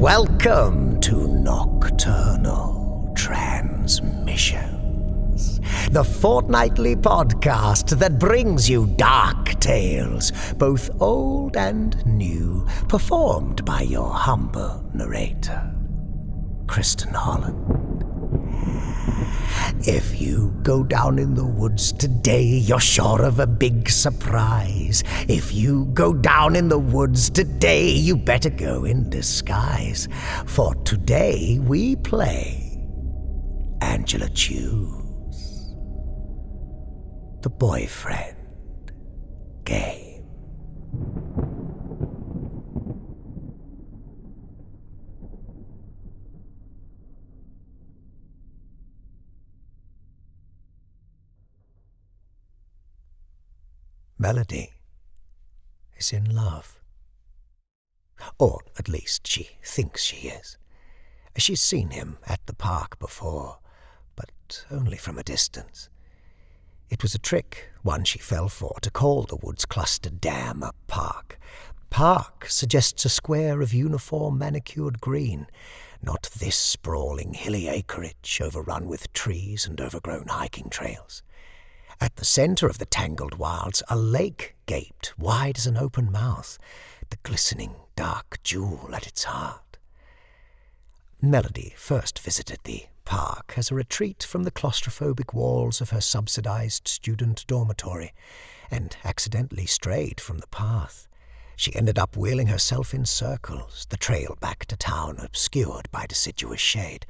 Welcome to Nocturnal Transmissions, the fortnightly podcast that brings you dark tales, both old and new, performed by your humble narrator, Kristin Holland. If you go down in the woods today, you're sure of a big surprise. If you go down in the woods today, you better go in disguise. For today we play Angela Chiu's The Boyfriend Game. Melody is in love. Or at least she thinks she is. She's seen him at the park before, but only from a distance. It was a trick, one she fell for, to call the woods cluster dam a park. Park suggests a square of uniform manicured green, not this sprawling hilly acreage overrun with trees and overgrown hiking trails. At the center of the tangled wilds, a lake gaped wide as an open mouth, the glistening dark jewel at its heart. Melody first visited the park as a retreat from the claustrophobic walls of her subsidized student dormitory, and accidentally strayed from the path. She ended up wheeling herself in circles, the trail back to town obscured by deciduous shade,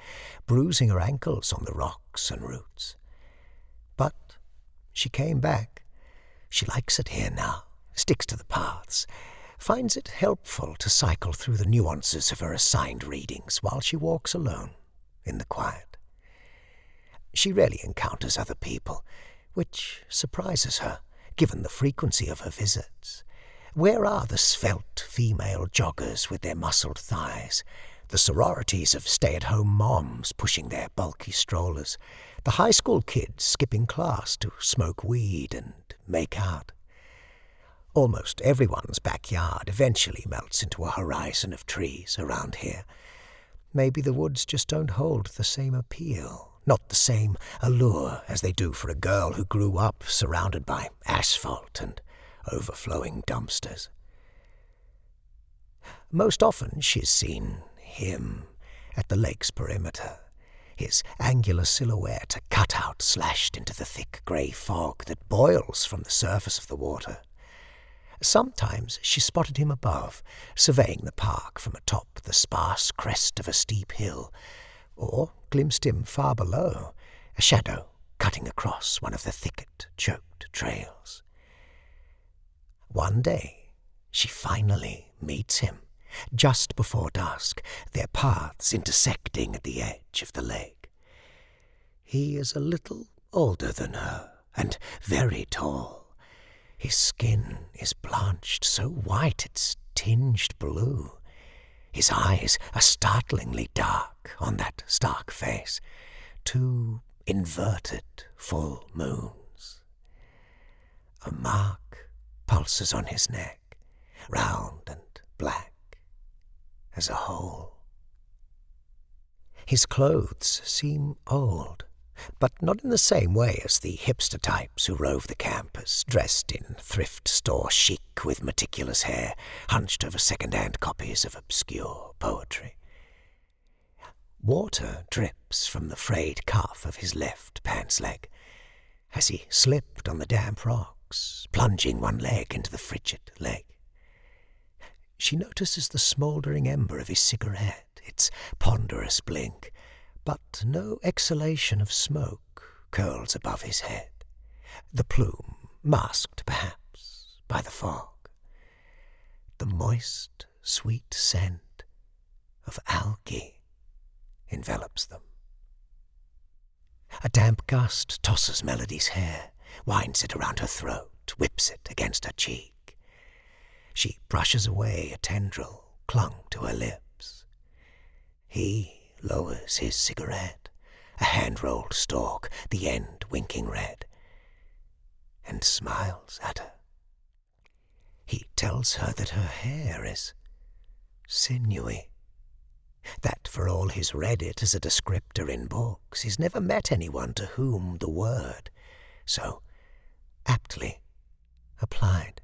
bruising her ankles on the rocks and roots. But she came back. She likes it here now, sticks to the paths, finds it helpful to cycle through the nuances of her assigned readings while she walks alone in the quiet. She rarely encounters other people, which surprises her, given the frequency of her visits. Where are the svelte female joggers with their muscled thighs, the sororities of stay-at-home moms pushing their bulky strollers, the high school kids skipping class to smoke weed and make out? Almost everyone's backyard eventually melts into a horizon of trees around here. Maybe the woods just don't hold the same appeal, not the same allure as they do for a girl who grew up surrounded by asphalt and overflowing dumpsters. Most often she's seen him at the lake's perimeter, his angular silhouette a cutout slashed into the thick grey fog that boils from the surface of the water. Sometimes she spotted him above, surveying the park from atop the sparse crest of a steep hill, or glimpsed him far below, a shadow cutting across one of the thicket-choked trails. One day she finally meets him, just before dusk, their paths intersecting at the edge of the lake. He is a little older than her, and very tall. His skin is blanched so white it's tinged blue. His eyes are startlingly dark on that stark face, 2 inverted full moons. A mark pulses on his neck, round and black as a hole. His clothes seem old, but not in the same way as the hipster types who rove the campus, dressed in thrift store chic with meticulous hair, hunched over second-hand copies of obscure poetry. Water drips from the frayed cuff of his left pants leg as he slipped on the damp rocks, plunging one leg into the frigid lake. She notices the smouldering ember of his cigarette, its ponderous blink, but no exhalation of smoke curls above his head, the plume masked perhaps by the fog. The moist, sweet scent of algae envelops them. A damp gust tosses Melody's hair, winds it around her throat, whips it against her cheek. She brushes away a tendril clung to her lips. He lowers his cigarette, a hand-rolled stalk, the end winking red, and smiles at her. He tells her that her hair is sinewy, That for all he's read it as a descriptor in books, he's never met anyone to whom the word so aptly applied.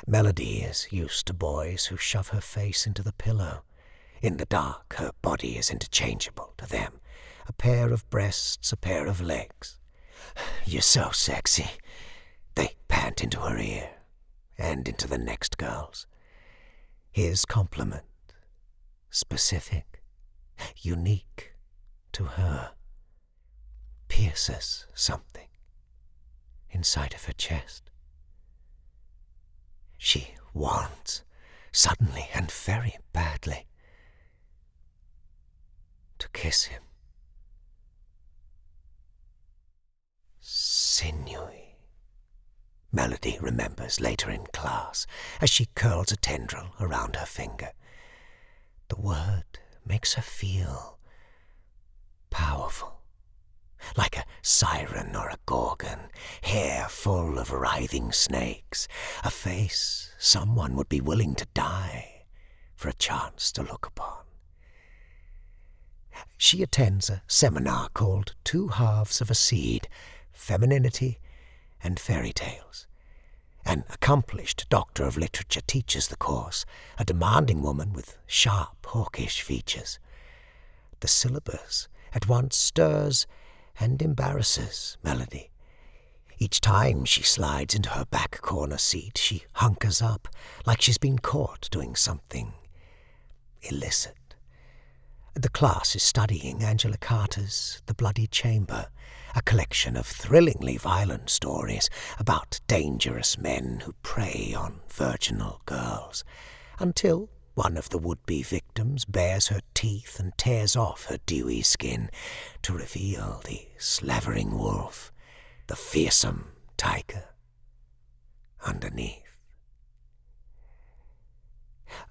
Melody is used to boys who shove her face into the pillow. In the dark, her body is interchangeable to them. A pair of breasts, a pair of legs. "You're so sexy," they pant into her ear, and into the next girl's. His compliment, specific, unique to her, pierces something inside of her chest. She wants, suddenly and very badly, to kiss him. Sinewy, Melody remembers later in class, as she curls a tendril around her finger. The word makes her feel powerful, like a siren or a gorgon, hair full of writhing snakes, a face someone would be willing to die for a chance to look upon. She attends a seminar called Two Halves of a Seed, Femininity and Fairy Tales. An accomplished doctor of literature teaches the course, a demanding woman with sharp, hawkish features. The syllabus at once stirs and embarrasses Melody. Each time she slides into her back corner seat, she hunkers up like she's been caught doing something illicit. The class is studying Angela Carter's The Bloody Chamber, a collection of thrillingly violent stories about dangerous men who prey on virginal girls, until one of the would-be victims bares her teeth and tears off her dewy skin to reveal the slavering wolf, the fearsome tiger underneath.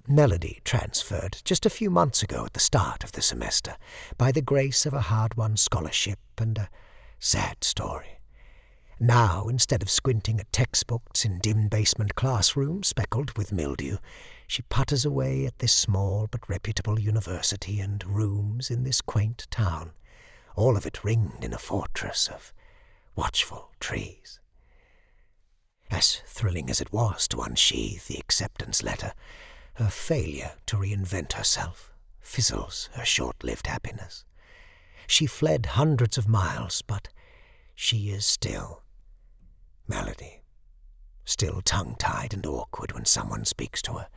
Melody transferred just a few months ago at the start of the semester, by the grace of a hard-won scholarship and a sad story. Now, instead of squinting at textbooks in dim basement classrooms speckled with mildew, she putters away at this small but reputable university and rooms in this quaint town, all of it ringed in a fortress of watchful trees. As thrilling as it was to unsheathe the acceptance letter, her failure to reinvent herself fizzles her short-lived happiness. She fled hundreds of miles, but she is still Melody, still tongue-tied and awkward when someone speaks to her,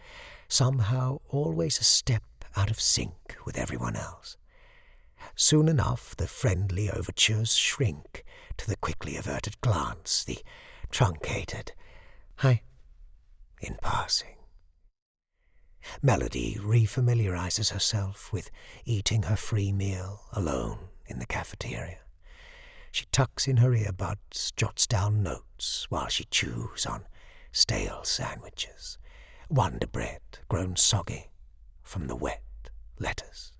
somehow always a step out of sync with everyone else. Soon enough the friendly overtures shrink to the quickly averted glance, the truncated "hi" in passing. Melody refamiliarizes herself with eating her free meal alone in the cafeteria. She tucks in her earbuds, jots down notes while she chews on stale sandwiches, Wonder bread grown soggy from the wet lettuce.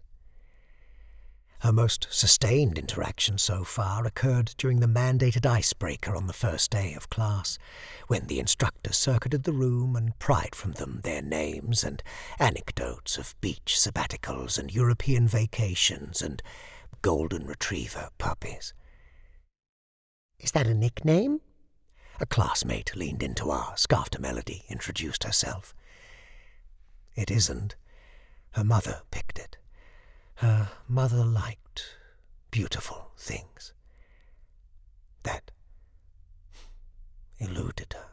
Her most sustained interaction so far occurred during the mandated icebreaker on the first day of class, when the instructor circuited the room and pried from them their names and anecdotes of beach sabbaticals and European vacations and golden retriever puppies. "Is that a nickname?" A classmate leaned in to ask after Melody introduced herself. "It isn't. Her mother picked it. Her mother liked beautiful things. That eluded her."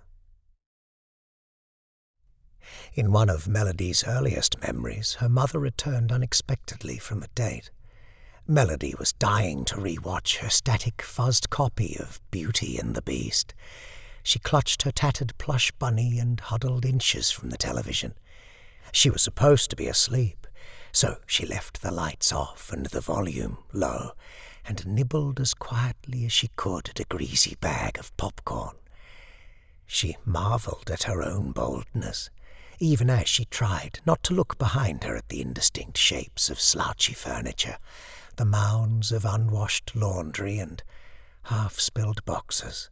In one of Melody's earliest memories, her mother returned unexpectedly from a date. Melody was dying to re-watch her static, fuzzed copy of Beauty and the Beast. She clutched her tattered plush bunny and huddled inches from the television. She was supposed to be asleep, so she left the lights off and the volume low, and nibbled as quietly as she could at a greasy bag of popcorn. She marvelled at her own boldness, even as she tried not to look behind her at the indistinct shapes of slouchy furniture, the mounds of unwashed laundry and half-spilled boxes,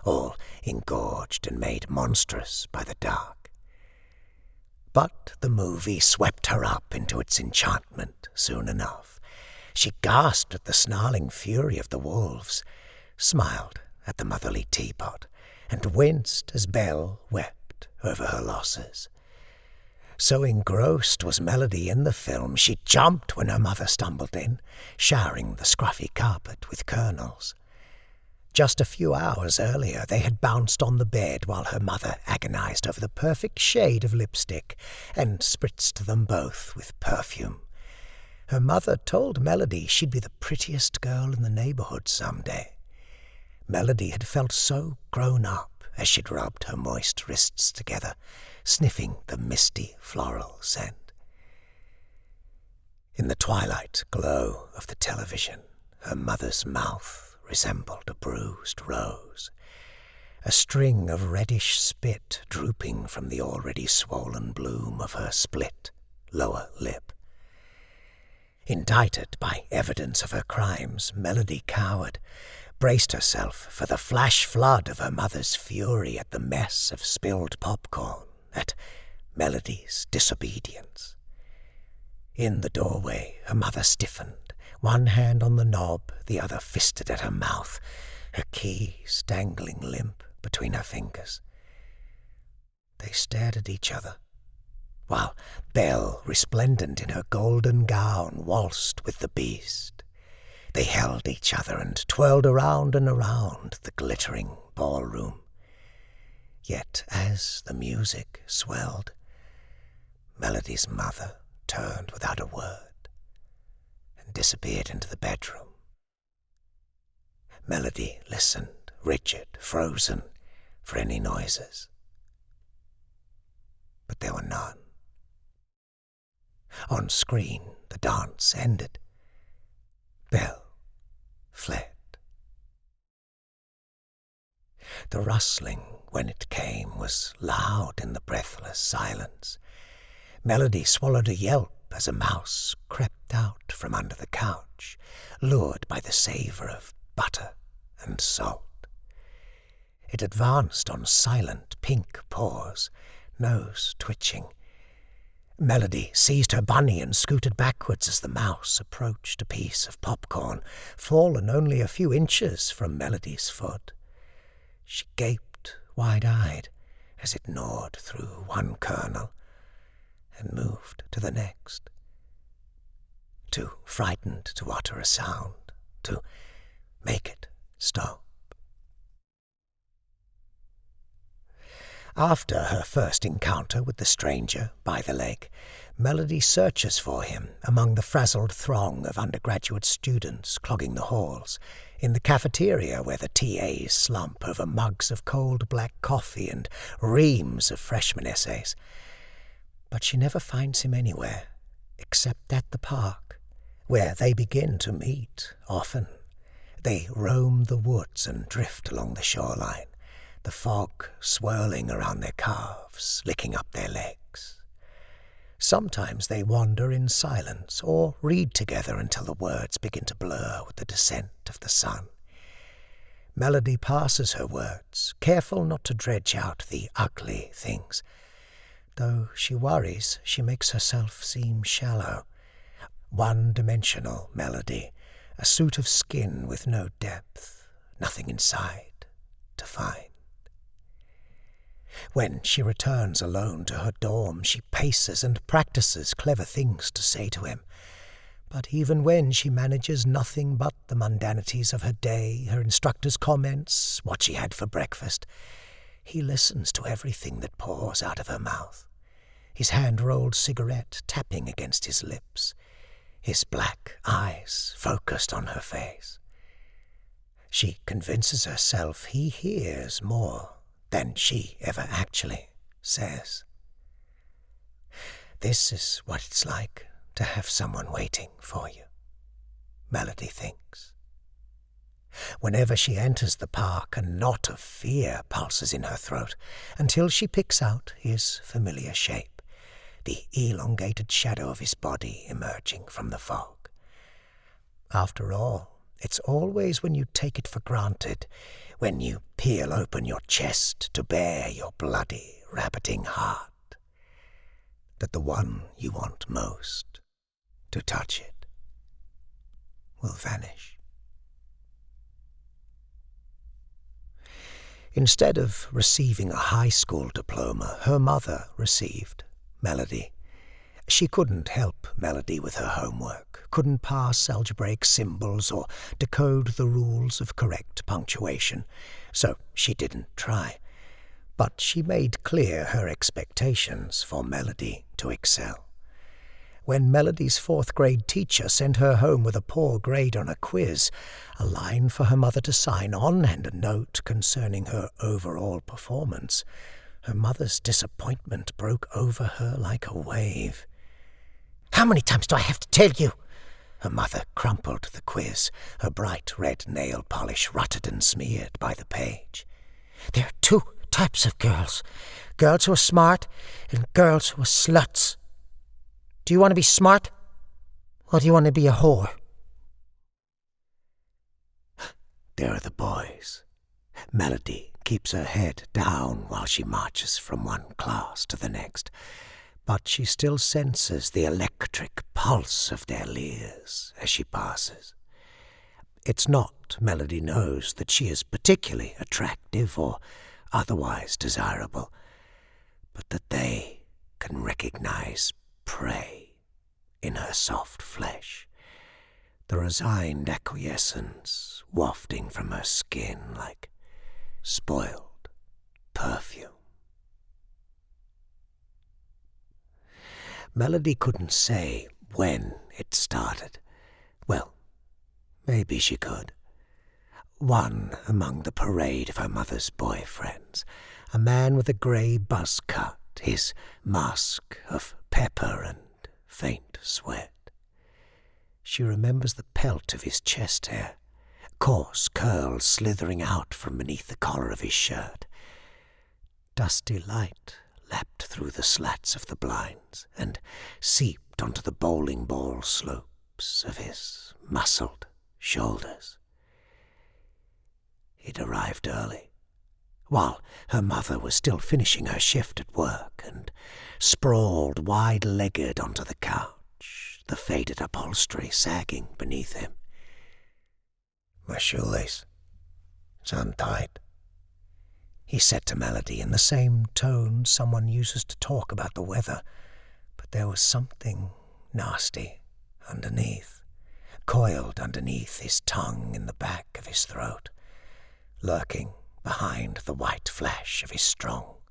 all engorged and made monstrous by the dark. But the movie swept her up into its enchantment soon enough. She gasped at the snarling fury of the wolves, smiled at the motherly teapot, and winced as Belle wept over her losses. So engrossed was Melody in the film, she jumped when her mother stumbled in, showering the scruffy carpet with kernels. Just a few hours earlier they had bounced on the bed while her mother agonized over the perfect shade of lipstick and spritzed them both with perfume. Her mother told Melody she'd be the prettiest girl in the neighborhood someday. Melody had felt so grown up as she'd rubbed her moist wrists together, sniffing the misty floral scent. In the twilight glow of the television, her mother's mouth resembled a bruised rose, a string of reddish spit drooping from the already swollen bloom of her split lower lip. Indicted by evidence of her crimes, Melody cowered, braced herself for the flash flood of her mother's fury at the mess of spilled popcorn, at Melody's disobedience. In the doorway, her mother stiffened, one hand on the knob, the other fisted at her mouth, her keys dangling limp between her fingers. They stared at each other, while Belle, resplendent in her golden gown, waltzed with the beast. They held each other and twirled around and around the glittering ballroom. Yet as the music swelled, Melody's mother turned without a word and disappeared into the bedroom. Melody listened, rigid, frozen, for any noises. But there were none. On screen, the dance ended. Belle fled. The rustling, when it came, was loud in the breathless silence. Melody swallowed a yelp as a mouse crept out from under the couch, lured by the savour of butter and salt. It advanced on silent pink paws, nose twitching. Melody seized her bunny and scooted backwards as the mouse approached a piece of popcorn, fallen only a few inches from Melody's foot. She gaped wide-eyed as it gnawed through one kernel and moved to the next. Too frightened to utter a sound, to make it stop. After her first encounter with the stranger by the lake, Melody searches for him among the frazzled throng of undergraduate students clogging the halls, in the cafeteria where the TAs slump over mugs of cold black coffee and reams of freshman essays. But she never finds him anywhere, except at the park, where they begin to meet often. They roam the woods and drift along the shoreline, the fog swirling around their calves, licking up their legs. Sometimes they wander in silence or read together until the words begin to blur with the descent of the sun. Melody passes her words, careful not to dredge out the ugly things, though she worries she makes herself seem shallow. One-dimensional Melody, a suit of skin with no depth, nothing inside to find. When she returns alone to her dorm, she paces and practices clever things to say to him. But even when she manages nothing but the mundanities of her day, her instructor's comments, what she had for breakfast, he listens to everything that pours out of her mouth, his hand-rolled cigarette tapping against his lips, his black eyes focused on her face. She convinces herself he hears more than she ever actually says. This is what it's like to have someone waiting for you, Melody thinks. Whenever she enters the park, a knot of fear pulses in her throat until she picks out his familiar shape, the elongated shadow of his body emerging from the fog. After all, it's always when you take it for granted, when you peel open your chest to bare your bloody, rabbiting heart, that the one you want most to touch it will vanish. Instead of receiving a high school diploma, her mother received Melody. She couldn't help Melody with her homework, couldn't pass algebraic symbols or decode the rules of correct punctuation, so she didn't try. But she made clear her expectations for Melody to excel. When Melody's fourth-grade teacher sent her home with a poor grade on a quiz, a line for her mother to sign on, and a note concerning her overall performance, her mother's disappointment broke over her like a wave. "How many times do I have to tell you?" Her mother crumpled the quiz, her bright red nail polish rutted and smeared by the page. "There are two types of girls. Girls who are smart and girls who are sluts. Do you want to be smart, or do you want to be a whore?" There are the boys. Melody keeps her head down while she marches from one class to the next, but she still senses the electric pulse of their leers as she passes. It's not Melody knows that she is particularly attractive or otherwise desirable, but that they can recognize prey in her soft flesh, the resigned acquiescence wafting from her skin like spoiled perfume. Melody couldn't say when it started. Well, maybe she could. One among the parade of her mother's boyfriends, a man with a grey buzz cut, his mask of pepper and faint sweat. She remembers the pelt of his chest hair, coarse curls slithering out from beneath the collar of his shirt. Dusty light lapped through the slats of the blinds and seeped onto the bowling ball slopes of his muscled shoulders. He'd arrived early, while her mother was still finishing her shift at work, and sprawled wide-legged onto the couch, the faded upholstery sagging beneath him. "My shoelace. It's untied," he said to Melody in the same tone someone uses to talk about the weather, but there was something nasty underneath, coiled underneath his tongue in the back of his throat, lurking behind the white flash of his strong,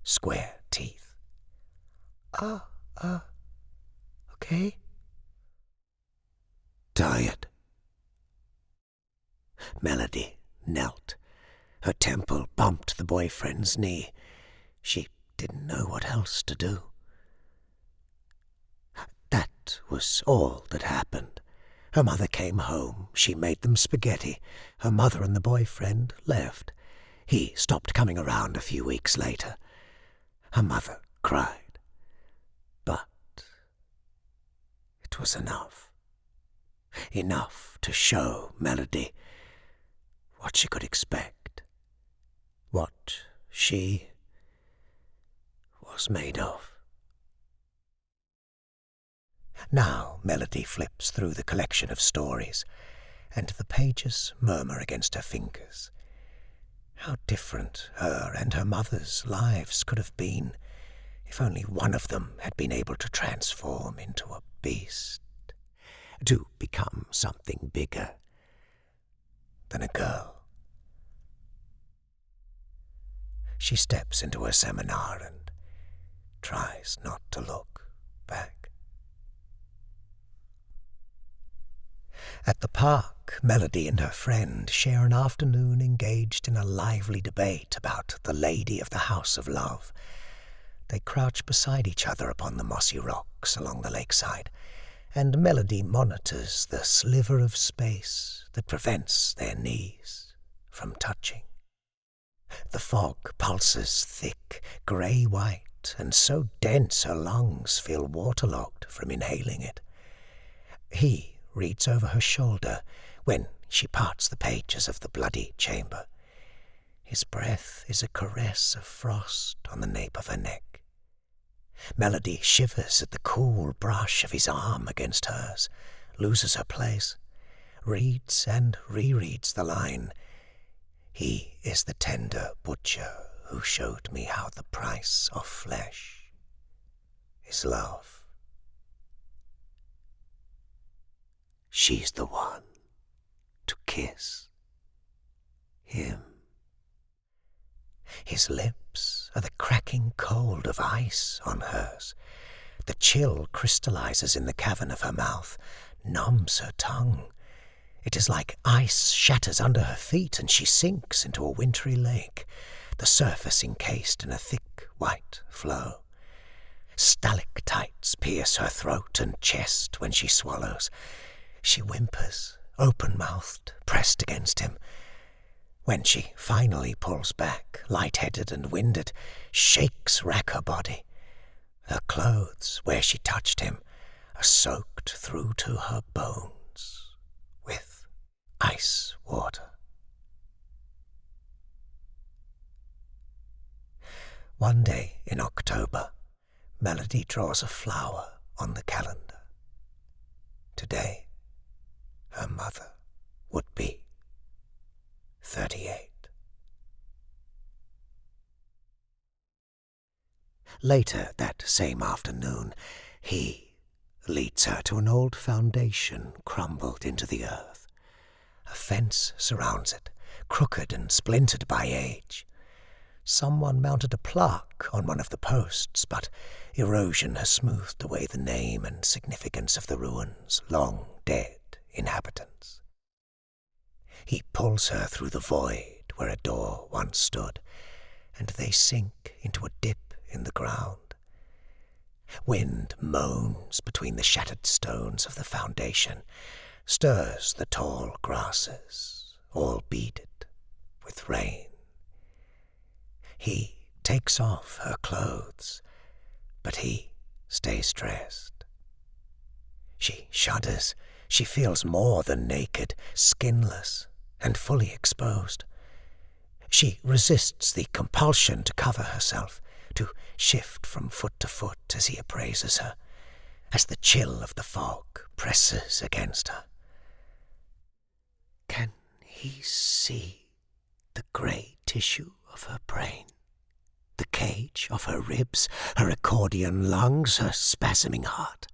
square teeth. Okay?" "Tired." Melody knelt. Her temple bumped the boyfriend's knee. She didn't know what else to do. That was all that happened. Her mother came home. She made them spaghetti. Her mother and the boyfriend left. He stopped coming around a few weeks later. Her mother cried. But it was enough. Enough to show Melody what she could expect, what she was made of. Now Melody flips through the collection of stories, and the pages murmur against her fingers. How different her and her mother's lives could have been if only one of them had been able to transform into a beast, to become something bigger than a girl. She steps into her seminar and tries not to look back. At the park, Melody and her friend share an afternoon engaged in a lively debate about the lady of the House of Love. They crouch beside each other upon the mossy rocks along the lakeside, and Melody monitors the sliver of space that prevents their knees from touching. The fog pulses thick, grey-white, and so dense her lungs feel waterlogged from inhaling it. He reads over her shoulder when she parts the pages of the bloody chamber. His breath is a caress of frost on the nape of her neck. Melody shivers at the cool brush of his arm against hers, loses her place, reads and rereads the line, "He is the tender butcher who showed me how the price of flesh is love." She's the one to kiss him. His lips are the cracking cold of ice on hers. The chill crystallizes in the cavern of her mouth, numbs her tongue. It is like ice shatters under her feet and she sinks into a wintry lake, the surface encased in a thick white flow. Stalactites pierce her throat and chest when she swallows. She whimpers, open-mouthed, pressed against him. When she finally pulls back, light-headed and winded, shakes rack her body. Her clothes, where she touched him, are soaked through to her bones with ice water. One day in October, Melody draws a flower on the calendar. Today, her mother would be 38. Later that same afternoon, he leads her to an old foundation crumbled into the earth. A fence surrounds it, crooked and splintered by age. Someone mounted a plaque on one of the posts, but erosion has smoothed away the name and significance of the ruins' long dead inhabitants. He pulls her through the void where a door once stood, and they sink into a dip in the ground. Wind moans between the shattered stones of the foundation, stirs the tall grasses, all beaded with rain. He takes off her clothes, but he stays dressed. She shudders. She feels more than naked, skinless, and fully exposed. She resists the compulsion to cover herself, to shift from foot to foot as he appraises her, as the chill of the fog presses against her. Can he see the grey tissue of her brain, the cage of her ribs, her accordion lungs, her spasming heart?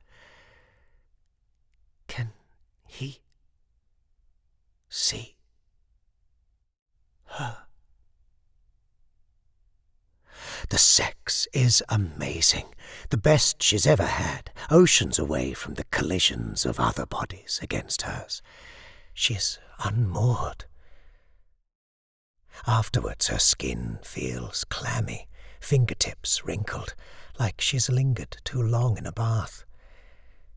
Can he see her? The sex is amazing, the best she's ever had, oceans away from the collisions of other bodies against hers. She is unmoored. Afterwards her skin feels clammy, fingertips wrinkled, like she's lingered too long in a bath.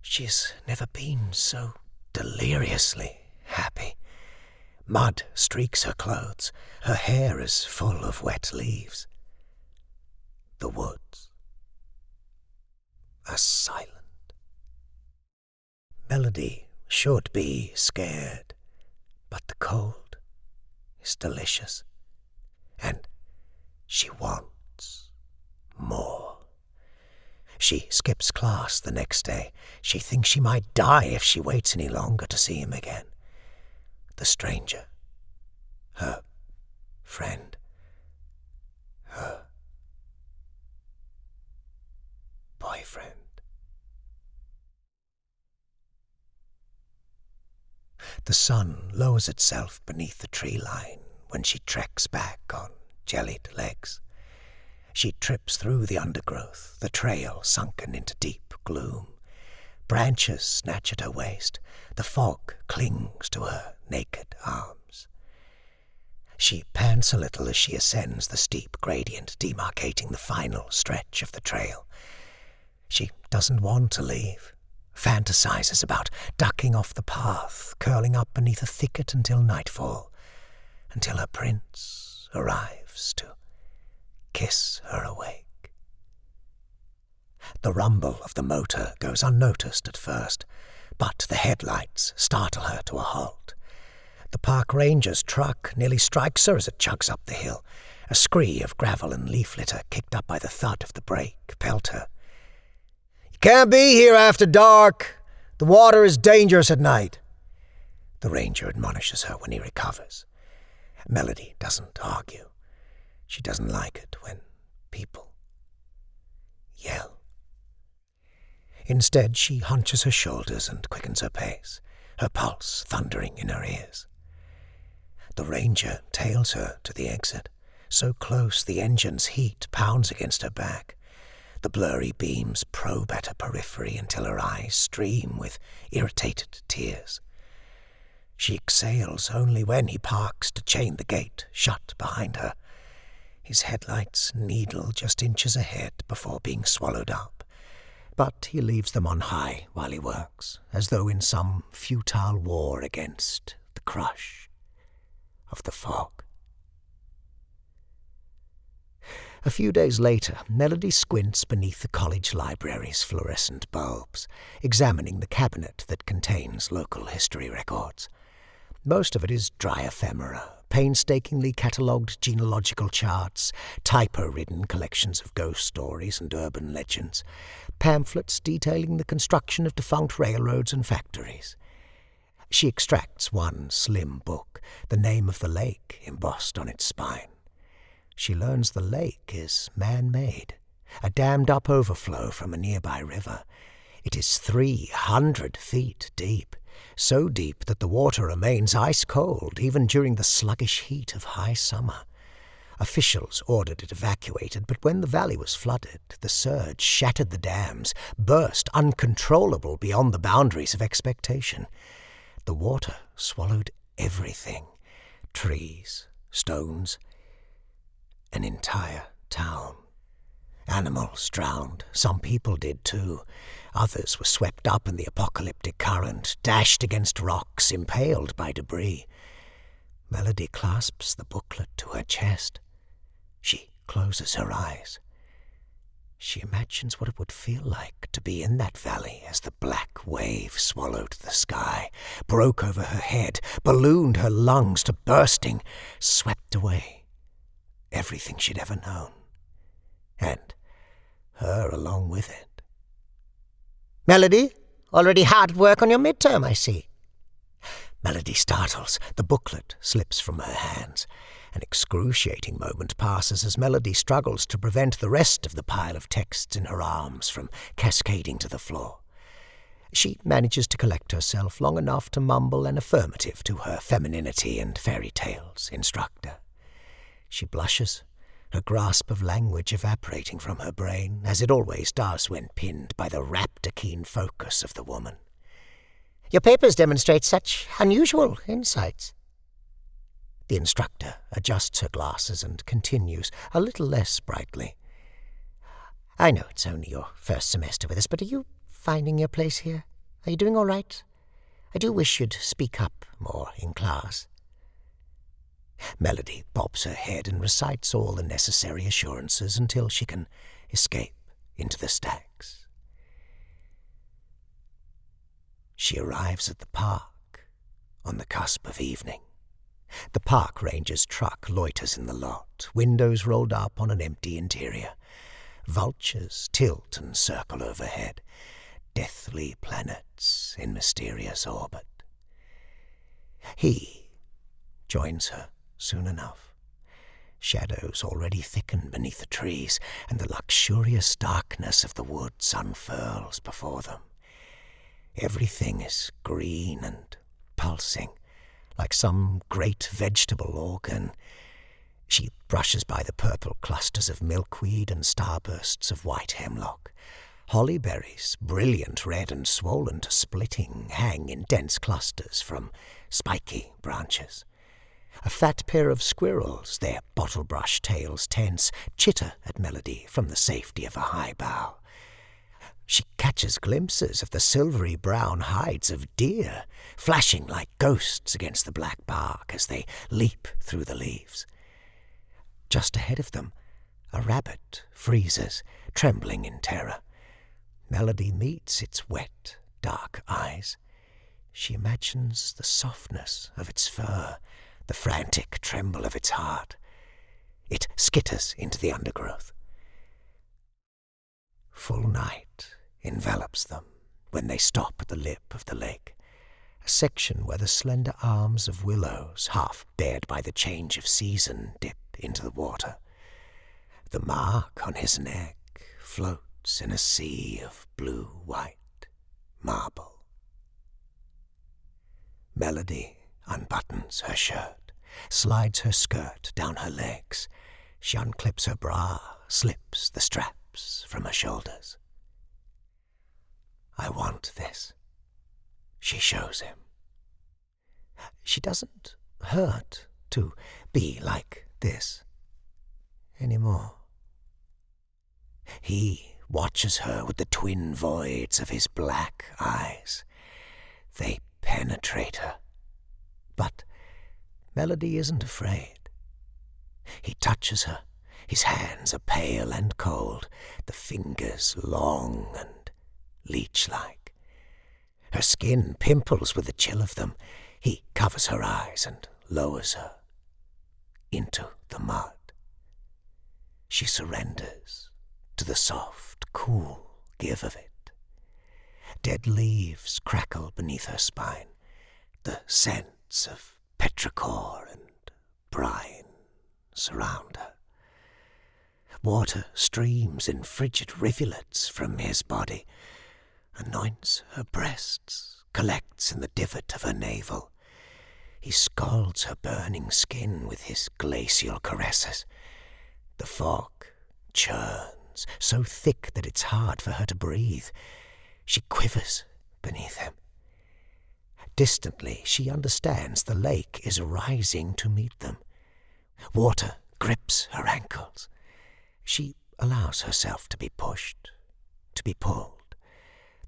She's never been so deliriously happy. Mud streaks her clothes. Her hair is full of wet leaves. The woods are silent. Melody should be scared, but the cold is delicious, and she wants more. She skips class the next day. She thinks she might die if she waits any longer to see him again. The stranger, her friend, her boyfriend. The sun lowers itself beneath the tree line when she treks back on jellied legs. She trips through the undergrowth, the trail sunken into deep gloom. Branches snatch at her waist. The fog clings to her naked arms. She pants a little as she ascends the steep gradient demarcating the final stretch of the trail. She doesn't want to leave, fantasizes about ducking off the path, curling up beneath a thicket until nightfall, until her prince arrives to kiss her awake. The rumble of the motor goes unnoticed at first, but the headlights startle her to a halt. The park ranger's truck nearly strikes her as it chugs up the hill. A scree of gravel and leaf litter kicked up by the thud of the brake pelt her. Can't be here after dark. The water is dangerous at night. The ranger admonishes her when he recovers. Melody doesn't argue. She doesn't like it when people yell. Instead, she hunches her shoulders and quickens her pace, her pulse thundering in her ears. The ranger tails her to the exit, so close the engine's heat pounds against her back. The blurry beams probe at her periphery until her eyes stream with irritated tears. She exhales only when he parks to chain the gate shut behind her. His headlights needle just inches ahead before being swallowed up, but he leaves them on high while he works, as though in some futile war against the crush of the fog. A few days later, Melody squints beneath the college library's fluorescent bulbs, examining the cabinet that contains local history records. Most of it is dry ephemera, painstakingly catalogued genealogical charts, typo-ridden collections of ghost stories and urban legends, pamphlets detailing the construction of defunct railroads and factories. She extracts one slim book, the name of the lake embossed on its spine. She learns the lake is man-made, a dammed-up overflow from a nearby river. It is 300 feet deep, so deep that the water remains ice-cold even during the sluggish heat of high summer. Officials ordered it evacuated, but when the valley was flooded, the surge shattered the dams, burst uncontrollable beyond the boundaries of expectation. The water swallowed everything: trees, stones, an entire town. Animals drowned. Some people did too. Others were swept up in the apocalyptic current, dashed against rocks, impaled by debris. Melody clasps the booklet to her chest. She closes her eyes. She imagines what it would feel like to be in that valley as the black wave swallowed the sky, broke over her head, ballooned her lungs to bursting, swept away everything she'd ever known, and her along with it. "Melody, already hard at work on your midterm, I see." Melody startles. The booklet slips from her hands. An excruciating moment passes as Melody struggles to prevent the rest of the pile of texts in her arms from cascading to the floor. She manages to collect herself long enough to mumble an affirmative to her femininity and fairy tales instructor. She blushes, her grasp of language evaporating from her brain, as it always does when pinned by the raptor-keen focus of the woman. "Your papers demonstrate such unusual insights." The instructor adjusts her glasses and continues, a little less brightly. "I know it's only your first semester with us, but are you finding your place here? Are you doing all right? I do wish you'd speak up more in class." Melody bobs her head and recites all the necessary assurances until she can escape into the stacks. She arrives at the park on the cusp of evening. The park ranger's truck loiters in the lot, windows rolled up on an empty interior. Vultures tilt and circle overhead, deathly planets in mysterious orbit. He joins her soon enough. Shadows already thicken beneath the trees, and the luxurious darkness of the woods unfurls before them. Everything is green and pulsing, like some great vegetable organ. She brushes by the purple clusters of milkweed and starbursts of white hemlock. Hollyberries, brilliant red and swollen to splitting, hang in dense clusters from spiky branches. A fat pair of squirrels, their bottle-brush tails tense, chitter at Melody from the safety of a high bough. She catches glimpses of the silvery brown hides of deer, flashing like ghosts against the black bark as they leap through the leaves. Just ahead of them, a rabbit freezes, trembling in terror. Melody meets its wet, dark eyes. She imagines the softness of its fur, the frantic tremble of its heart. It skitters into the undergrowth. Full night envelops them when they stop at the lip of the lake, a section where the slender arms of willows, half bared by the change of season, dip into the water. The mark on his neck floats in a sea of blue-white marble. Melody unbuttons her shirt, slides her skirt down her legs. She unclips her bra, slips the straps from her shoulders. "I want this," she shows him. She doesn't hurt to be like this anymore. He watches her with the twin voids of his black eyes. They penetrate her. But Melody isn't afraid. He touches her. His hands are pale and cold, the fingers long and leech-like. Her skin pimples with the chill of them. He covers her eyes and lowers her into the mud. She surrenders to the soft, cool give of it. Dead leaves crackle beneath her spine. The scents of petrichor and brine surround her. Water streams in frigid rivulets from his body, anoints her breasts, collects in the divot of her navel. He scalds her burning skin with his glacial caresses. The fog churns, so thick that it's hard for her to breathe. She quivers beneath him. Distantly, she understands the lake is rising to meet them. Water grips her ankles. She allows herself to be pushed, to be pulled.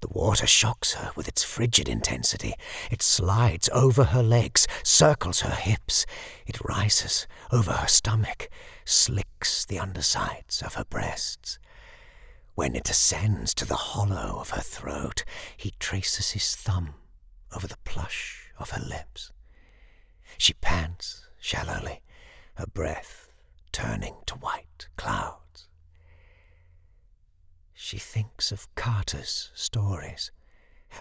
The water shocks her with its frigid intensity. It slides over her legs, circles her hips. It rises over her stomach, slicks the undersides of her breasts. When it ascends to the hollow of her throat, he traces his thumb over the plush of her lips. She pants shallowly, her breath turning to white clouds. She thinks of Carter's stories,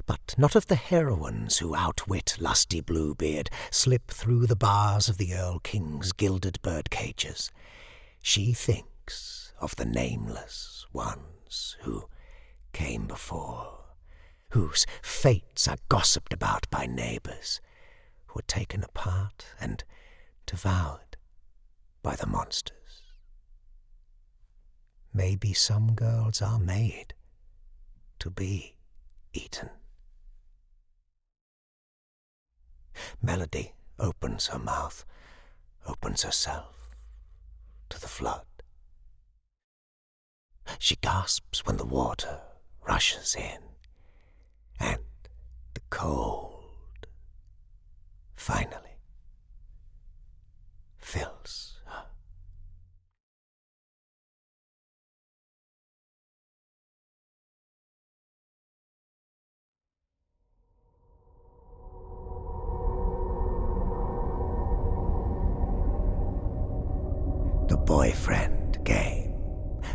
but not of the heroines who outwit lusty Bluebeard, slip through the bars of the Earl King's gilded bird-cages. She thinks of the nameless ones who came before, whose fates are gossiped about by neighbours, who were taken apart and devoured by the monsters. Maybe some girls are made to be eaten. Melody opens her mouth, opens herself to the flood. She gasps when the water rushes in, and the cold finally fills her. The Boyfriend Game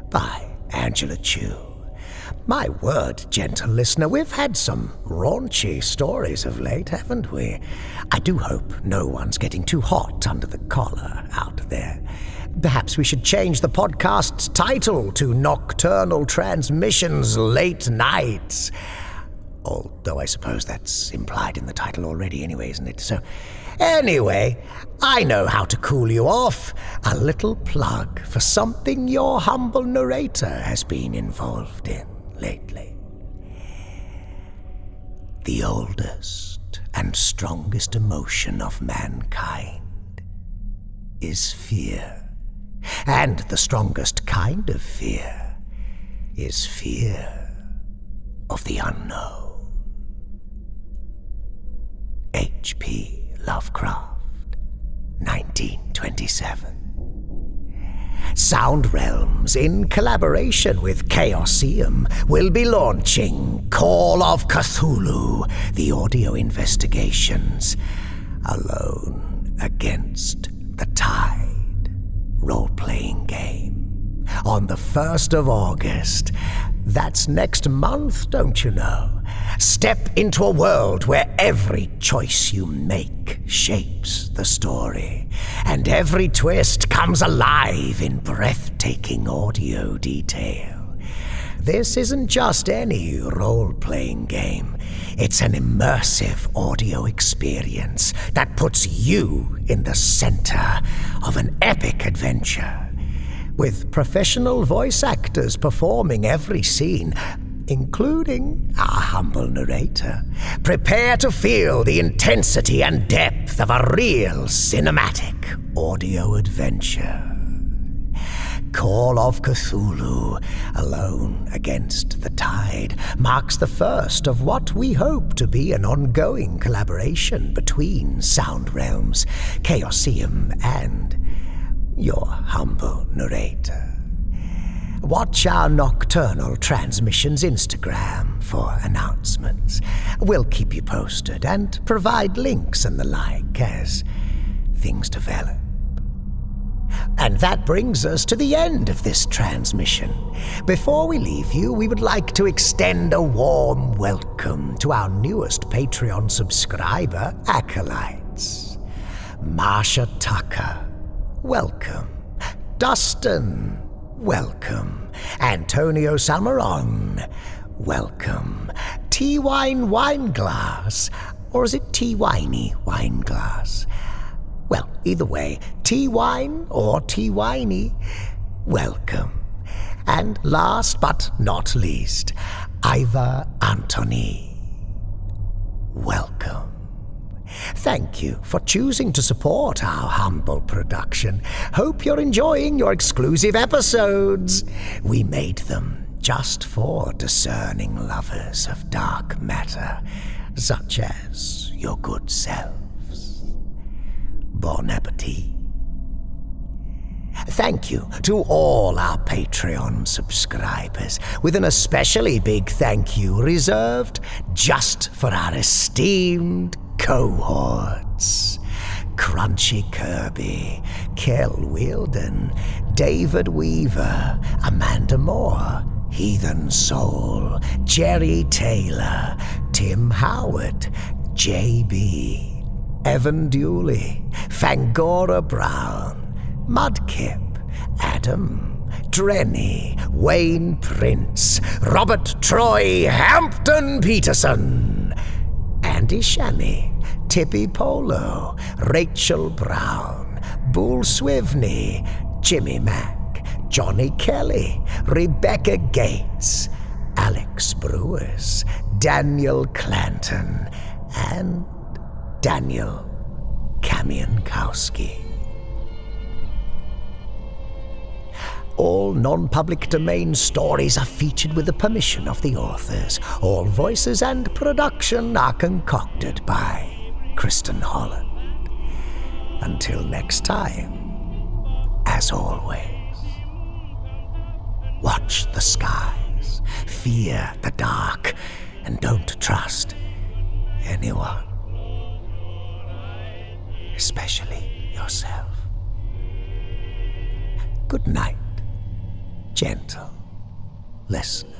by Angela Chiu. My word, gentle listener, we've had some raunchy stories of late, haven't we? I do hope no one's getting too hot under the collar out there. Perhaps we should change the podcast's title to Nocturnal Transmissions Late Nights. Although I suppose that's implied in the title already anyway, isn't it? So, anyway, I know how to cool you off. A little plug for something your humble narrator has been involved in lately. The oldest and strongest emotion of mankind is fear. And the strongest kind of fear is fear of the unknown. H.P. Lovecraft, 1927. Sound Realms, in collaboration with Chaosium, will be launching Call of Cthulhu, the audio investigations, Alone Against the Tide role-playing game, on the 1st of August. That's next month, don't you know? Step into a world where every choice you make shapes the story, and every twist comes alive in breathtaking audio detail. This isn't just any role-playing game. It's an immersive audio experience that puts you in the center of an epic adventure, with professional voice actors performing every scene, including our humble narrator. Prepare to feel the intensity and depth of a real cinematic audio adventure. Call of Cthulhu, Alone Against the Tide, marks the first of what we hope to be an ongoing collaboration between Sound Realms, Chaosium, and your humble narrator. Watch our Nocturnal Transmissions Instagram for announcements. We'll keep you posted and provide links and the like as things develop. And that brings us to the end of this transmission. Before we leave you, we would like to extend a warm welcome to our newest Patreon subscriber, Acolytes. Marsha Tucker, welcome. Dustin, welcome. Antonio Salmaron, welcome. T-Wine Wineglass, or is it T-Winey Wineglass? Well, either way, T-Wine or T-Winey, welcome. And last but not least, Iva Antony, welcome. Thank you for choosing to support our humble production. Hope you're enjoying your exclusive episodes. We made them just for discerning lovers of dark matter, such as your good selves. Bon appetit. Thank you to all our Patreon subscribers, with an especially big thank you reserved just for our esteemed cohorts. Crunchy Kirby, Kel Wielden, David Weaver, Amanda Moore, Heathen Soul, Jerry Taylor, Tim Howard, JB, Evan Dooley, Fangora Brown, Mudkip, Adam, Drenny, Wayne Prince, Robert Troy Hampton Peterson, Andy Shani, Tippy Polo, Rachel Brown, Bull Swivney, Jimmy Mack, Johnny Kelly, Rebecca Gates, Alex Brewers, Daniel Clanton, and Daniel Kamiankowski. All non-public domain stories are featured with the permission of the authors. All voices and production are concocted by Kristin Holland. Until next time, as always, watch the skies, fear the dark, and don't trust anyone, especially yourself. Good night, gentle listener.